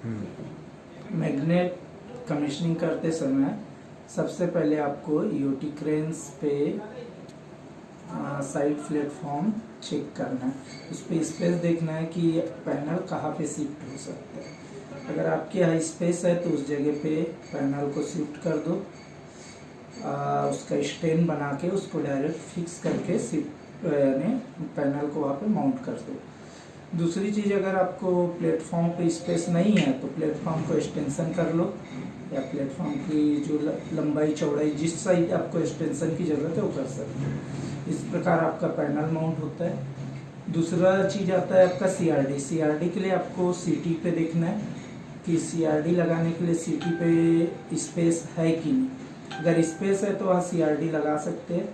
Magnet commissioning करते समय सबसे पहले आपको ईओटी क्रेन्स पे साइड प्लेटफॉर्म चेक करना है। उस पर स्पेस देखना है कि पैनल कहाँ पे शिफ्ट हो सकता है। अगर आपके यहाँ स्पेस है तो उस जगह पे पैनल को शिफ्ट कर दो, उसका स्टैंड बना के उसको डायरेक्ट फिक्स करके शिफ्ट यानी पैनल को वहाँ पे माउंट कर दो। दूसरी चीज़, अगर आपको प्लेटफॉर्म पे स्पेस नहीं है तो प्लेटफॉर्म को एक्सटेंशन कर लो, या प्लेटफॉर्म की जो लंबाई चौड़ाई जिस साइड आपको एक्सटेंशन की ज़रूरत है वो कर सकते हो। इस प्रकार आपका पैनल माउंट होता है। दूसरा चीज़ आता है आपका सीआरडी। सीआरडी के लिए आपको सीटी पे देखना है कि सीआरडी लगाने के लिए सीटी पे स्पेस है कि नहीं। अगर स्पेस है तो वहाँ सीआरडी लगा सकते हैं,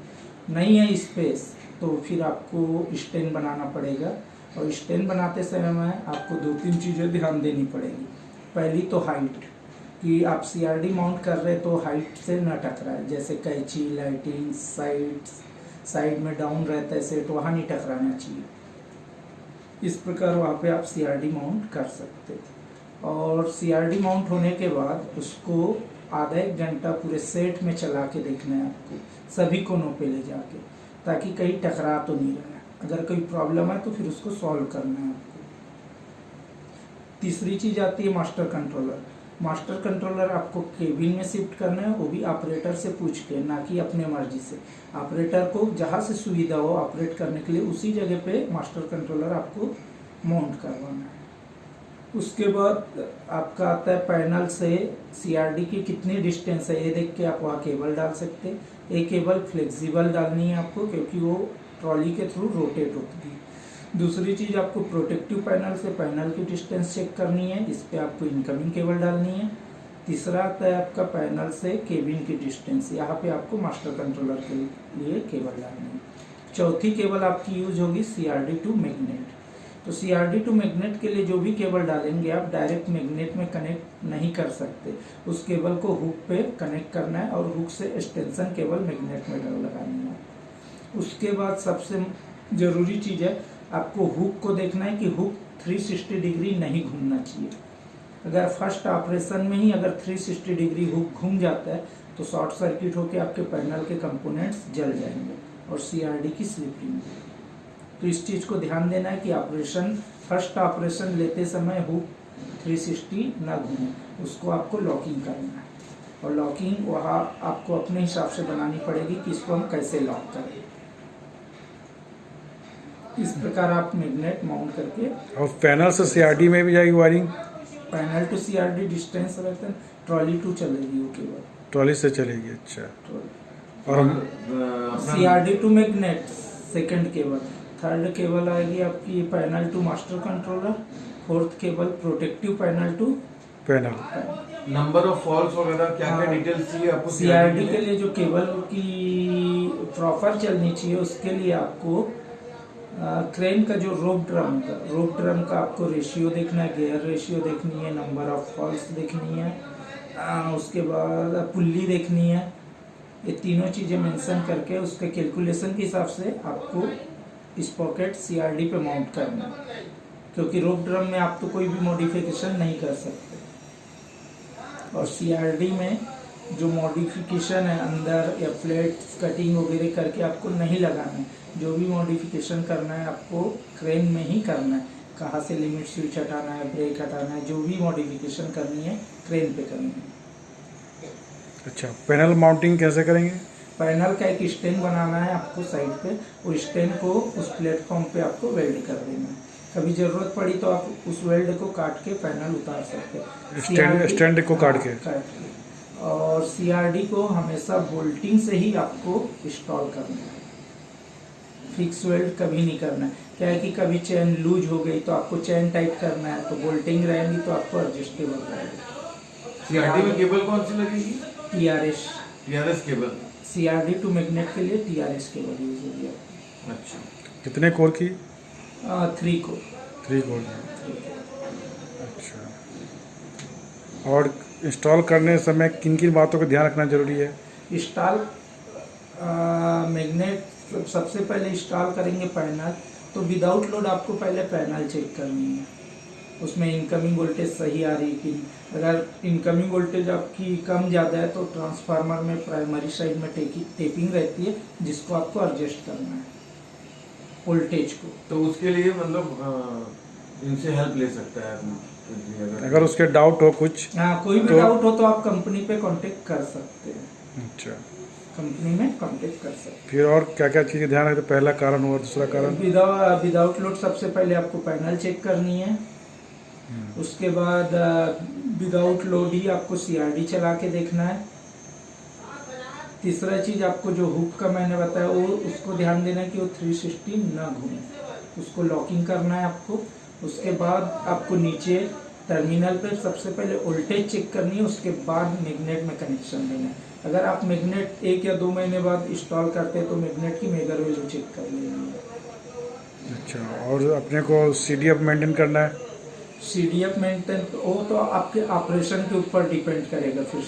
नहीं है स्पेस तो फिर आपको स्टैंड बनाना पड़ेगा। और स्टैंड बनाते समय में आपको 2-3 चीज़ें ध्यान देनी पड़ेगी। पहली तो हाइट, कि आप सीआरडी माउंट कर रहे तो हाइट से न टकराए, जैसे कैंची, लाइटिंग, साइड में डाउन रहता है सेट, वहाँ नहीं टकराना चाहिए। इस प्रकार वहाँ पे आप सीआरडी माउंट कर सकते हो। और सीआरडी माउंट होने के बाद उसको आधा 1 घंटा पूरे सेट में चला के देखना है आपको, सभी कोनों पे ले जाके, ताकि कहीं टकरा तो नहीं रहा है। अगर कोई प्रॉब्लम है तो फिर उसको सॉल्व करना है आपको। तीसरी चीज़ आती है मास्टर कंट्रोलर। मास्टर कंट्रोलर आपको केबिन में शिफ्ट करना है, वो भी ऑपरेटर से पूछ के, ना कि अपने मर्जी से। ऑपरेटर को जहाँ से सुविधा हो ऑपरेट करने के लिए उसी जगह पे मास्टर कंट्रोलर आपको माउंट करवाना है। उसके बाद आपका आता है पैनल से सीआरडी की कितनी डिस्टेंस है, ये देख के आप वहाँ केबल डाल सकते हैं। ये केबल फ्लेक्सिबल डालनी है आपको, क्योंकि वो ट्रॉली के थ्रू रोटेट होती है। दूसरी चीज़, आपको प्रोटेक्टिव पैनल से पैनल की डिस्टेंस चेक करनी है, इस पर आपको इनकमिंग केबल डालनी है। तीसरा आता है आपका पैनल से केबिन की डिस्टेंस, यहाँ पे आपको मास्टर कंट्रोलर के लिए केबल डालनी है। चौथी केबल आपकी यूज होगी सीआरडी टू मैग्नेट। तो सीआरडी टू मैग्नेट के लिए जो भी केबल डालेंगे आप डायरेक्ट मैग्नेट में कनेक्ट नहीं कर सकते, उस केबल को हुक पे कनेक्ट करना है और हुक से एक्सटेंशन केबल मैग्नेट में लगानी है। उसके बाद सबसे ज़रूरी चीज़ है, आपको हुक को देखना है कि हुक 360 डिग्री नहीं घूमना चाहिए। अगर फर्स्ट ऑपरेशन में ही अगर 360 डिग्री हुक घूम जाता है तो शॉर्ट सर्किट होकर आपके पैनल के कंपोनेंट्स जल जाएंगे और सीआरडी की स्लिपिंग। तो इस चीज़ को ध्यान देना है कि फर्स्ट ऑपरेशन लेते समय हुक 360 ना घूमे, उसको आपको लॉकिंग करना है। और लॉकिंग वहाँ आपको अपने हिसाब से बनानी पड़ेगी कि इसको हम कैसे लॉक करें। इस प्रकार आप मैग्नेट माउंट करके। और पैनल से सीआरडी में भी जाएगी wiring? Panel to CRD distance रहता है, ट्रॉली टू चलेगी वो केबल, ट्रॉली से चलेगी। अच्छा। और CRD to magnet second cable. Third cable आएगी आपकी panel to master controller. Fourth cable protective panel to panel. Number of falls वगैरह क्या क्या डिटेल्स चाहिए आपको? सीआरडी के लिए जो केबल की प्रॉपर चलनी चाहिए उसके लिए आपको क्रेन का जो रोप ड्रम का आपको रेशियो देखना है, गियर रेशियो देखनी है, नंबर ऑफ फॉल्स देखनी है, उसके बाद पुल्ली देखनी है। ये तीनों चीज़ें मेंशन करके उसके कैलकुलेशन के हिसाब से आपको स्पॉकेट सीआरडी पे माउंट करना है, क्योंकि रोप ड्रम में आप तो कोई भी मॉडिफिकेशन नहीं कर सकते। और सीआरडी में जो मॉडिफिकेशन है अंदर या प्लेट कटिंग वगैरह करके आपको नहीं लगाना है। जो भी मॉडिफिकेशन करना है आपको क्रेन में ही करना है। कहाँ से लिमिट स्विच हटाना है, ब्रेक हटाना है, जो भी मॉडिफिकेशन करनी है क्रेन पे करनी है। अच्छा, पैनल माउंटिंग कैसे करेंगे? पैनल का एक स्टैंड बनाना है आपको साइड पे, वो स्टैंड को उस प्लेटफॉर्म पे आपको वेल्ड कर देना है। कभी जरूरत पड़ी तो आप उस वेल्ड को काट के पैनल उतार सकते हैं, स्टैंड को काट के। और सीआरडी को हमेशा बोल्टिंग से ही आपको इंस्टॉल करना है, फिक्स वेल्ड कभी नहीं करना है। क्या है कि कभी चेन लूज हो गई तो आपको चेन टाइट करना है, तो बोल्टिंग रहेगी तो आपको एडजस्टेबल रहेगा। सीआरडी में केबल कौन सी लगेगी? TRS cable. CRD to magnet के लिए टीआरएस केबल यूज होगी। अच्छा, कितने कोर की? 3 कोर। 3 कोर की। अच्छा, और इंस्टॉल करने समय किन किन बातों का ध्यान रखना जरूरी है? इंस्टॉल मैग्नेट सबसे पहले इंस्टॉल करेंगे पैनल, तो विदाउट लोड आपको पहले पैनल चेक करनी है। उसमें इनकमिंग वोल्टेज सही आ रही है कि नहीं। अगर इनकमिंग वोल्टेज आपकी कम ज़्यादा है तो ट्रांसफार्मर में प्राइमरी साइड में टेपिंग रहती है, जिसको आपको एडजस्ट करना है वोल्टेज को। तो उसके लिए मतलब इनसे हेल्प ले सकता है आदमी अगर उसके डाउट हो कुछ। हाँ, कोई भी तो- डाउट हो तो आप कंपनी पे कांटेक्ट कर सकते हैं, अच्छा, कंपनी में कांटेक्ट कर सकते फिर और क्या क्या चीज़ें ध्यान रखते? पहला कारण हुआ, दूसरा कारण? हैं। विदाउट लोड सबसे पहले आपको पैनल चेक करनी है। उसके बाद विदाउट लोड ही आपको सीआरडी चला के देखना है। तीसरा चीज आपको जो हुक का मैंने बताया वो उसको ध्यान देना है कि वो 360 न घूमे, उसको लॉकिंग करना है आपको। उसके बाद आपको नीचे टर्मिनल पे सबसे पहले वोल्टेज चेक करनी है, उसके बाद मैग्नेट में कनेक्शन देना है। अगर आप मैग्नेट 1 या 2 महीने बाद इंस्टॉल करते हैं तो मैग्नेट की मेजर वैल्यू चेक कर लेनी है। अच्छा, और अपने को CDF मेंटेन करना है? CDF मेंटेन वो तो आपके ऑपरेशन के ऊपर डिपेंड करेगा। फिर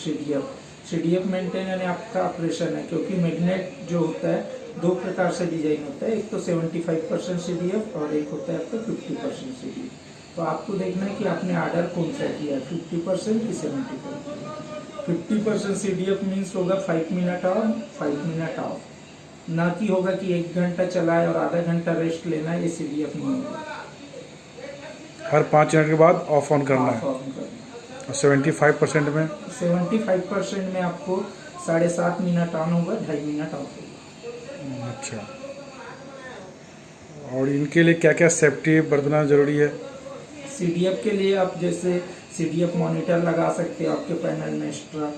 CDF मेंटेन यानी आपका ऑपरेशन है, क्योंकि मैग्नेट जो होता है 2 प्रकार से डिजाइन होता है, एक तो 75% CDF और एक होता है आपका 50% CDF। तो आपको देखना है कि आपने ऑर्डर कौन सा किया है, 50% की 70%। 50% CDF मीन्स होगा 5 मिनट ऑन 5 मिनट ऑफ, ना कि होगा कि 1 घंटा चलाए और आधा घंटा रेस्ट लेना है, ये CDF नहीं होगा। हर 5 मिनट के बाद ऑफ ऑन करना ऑफ है। ऑन करना है। और 75% में? 75% में आपको 7.5 मिनट ऑन होगा, 2.5 मिनट ऑफ होगा। अच्छा, और इनके लिए क्या क्या सेफ्टी बरतना ज़रूरी है? CDF के लिए आप जैसे CDF मॉनिटर लगा सकते हो आपके पैनल में एक्स्ट्रा।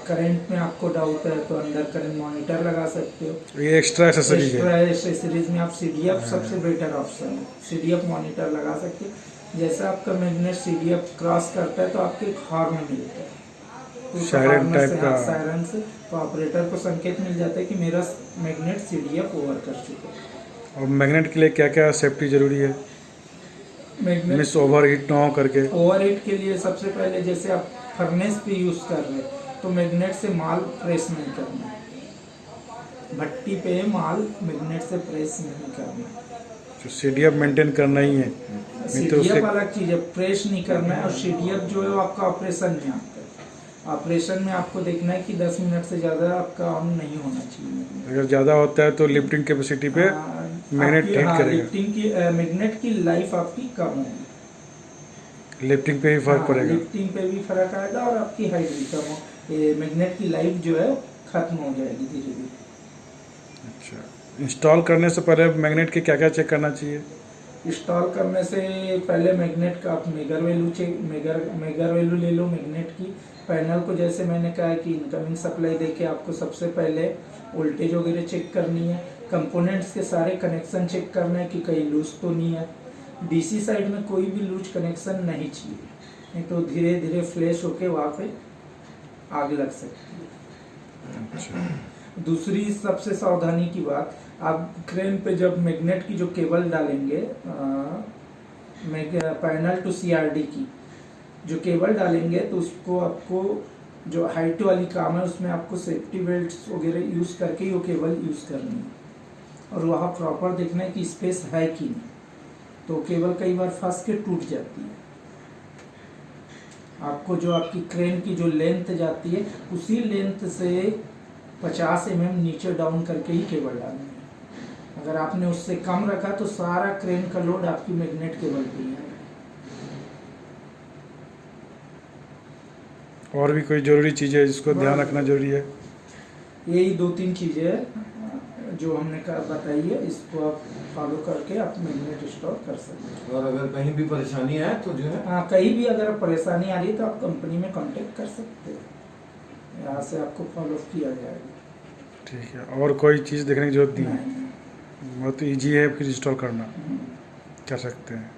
करंट में आपको डाउट है तो अंडर करंट मॉनिटर लगा सकते हो। ये एक्स्ट्रा एसेसरीज एक्स्ट्रा है। एसेसरीज में आप CDF सबसे बेटर ऑप्शन है, CDF मॉनिटर लगा सकते हो। जैसे आपका मैग्नेट CDF क्रॉस करता है तो आपको एक हॉर्न मिलता है, तो उस सायरन हॉर्न टाइप से, का। सायरन से तो ऑपरेटर को संकेत मिल जाता है कि मेरा मैग्नेट CDF ओवर कर चुका है। और मैग्नेट के लिए क्या क्या सेफ्टी ज़रूरी है? मैग्नेट मिस ओवर हीट ना हो करके। ओवरहीट के लिए सबसे पहले जैसे आप फर्नेस पे यूज कर रहे हैं तो मैग्नेट से माल प्रेस नहीं करना है, भट्टी पे माल मैग्नेट से प्रेस नहीं करना है। तो CDF मेंटेन करना ही है, नहीं तो उसके CDF अलग चीज है, प्रेस नहीं करना है। और CDF जो है वो आपका ऑपरेशन में आता है। ऑपरेशन में आपको देखना है कि 10 मिनट से ज़्यादा आपका ऑन नहीं होना चाहिए। अगर ज़्यादा होता है तो लिफ्टिंग कैपेसिटी पे मैग्नेट आपकी- हीट हाँ, करेगा। लिफ्टिंग की मैग्नेट की लाइफ आपकी कम होगी, लिफ्टिंग पे भी फर्क हाँ, पड़ेगा। लिफ्टिंग पे भी फर्क आएगा और आपकी हाइट भी कम हो, ये मैग्नेट की लाइफ जो है खत्म हो जाएगी धीरे धीरे। अच्छा, इंस्टॉल करने से पहले मैग्नेट के क्या क्या चेक करना चाहिए? इंस्टॉल करने से पहले मैग्नेट का आप मेगर वैल्यू मेगर वैल्यू ले लो मैग्नेट की। पैनल को जैसे मैंने कहा कि इनकमिंग सप्लाई देके आपको सबसे पहले वोल्टेज वगैरह चेक करनी है। कंपोनेंट्स के सारे कनेक्शन चेक करना है कि कहीं लूज तो नहीं है। DC साइड में कोई भी लूज कनेक्शन नहीं चाहिए, नहीं तो धीरे धीरे फ्लैश होके वहाँ पे आग लग सकती है। अच्छा, दूसरी सबसे सावधानी की बात, आप क्रेन पे जब मैग्नेट की जो केबल डालेंगे पैनल टू CRD की जो केबल डालेंगे तो उसको आपको जो हाइट वाली काम है उसमें आपको सेफ्टी बेल्ट्स वगैरह यूज करके ही वो केबल यूज करनी है। और वहाँ प्रॉपर देखना है कि स्पेस है कि नहीं, तो केबल कई बार फंस के टूट जाती है। आपको जो आपकी क्रेन की जो लेंथ जाती है उसी लेंथ से 50 mm नीचे डाउन करके ही केबल डालनी है। अगर आपने उससे कम रखा तो सारा क्रेन का लोड आपकी मैग्नेट केबल पे ही आएगा। और भी कोई ज़रूरी चीज़ है जिसको ध्यान रखना जरूरी है? यही 2-3 चीजें जो हमने बताई है, इसको आप फॉलो करके आप मैग्नेट इंस्टॉल कर सकते हैं। और अगर कहीं भी परेशानी आए तो जो है हाँ, कहीं भी अगर परेशानी आ रही है तो आप कंपनी में कांटेक्ट कर सकते हैं, यहाँ से आपको फॉलो किया जाएगा। ठीक है, और कोई चीज़ देखने की जरूरत नहीं है? नहीं। बहुत ईजी है फिर इंस्टॉल करना, हम्म। कर सकते हैं।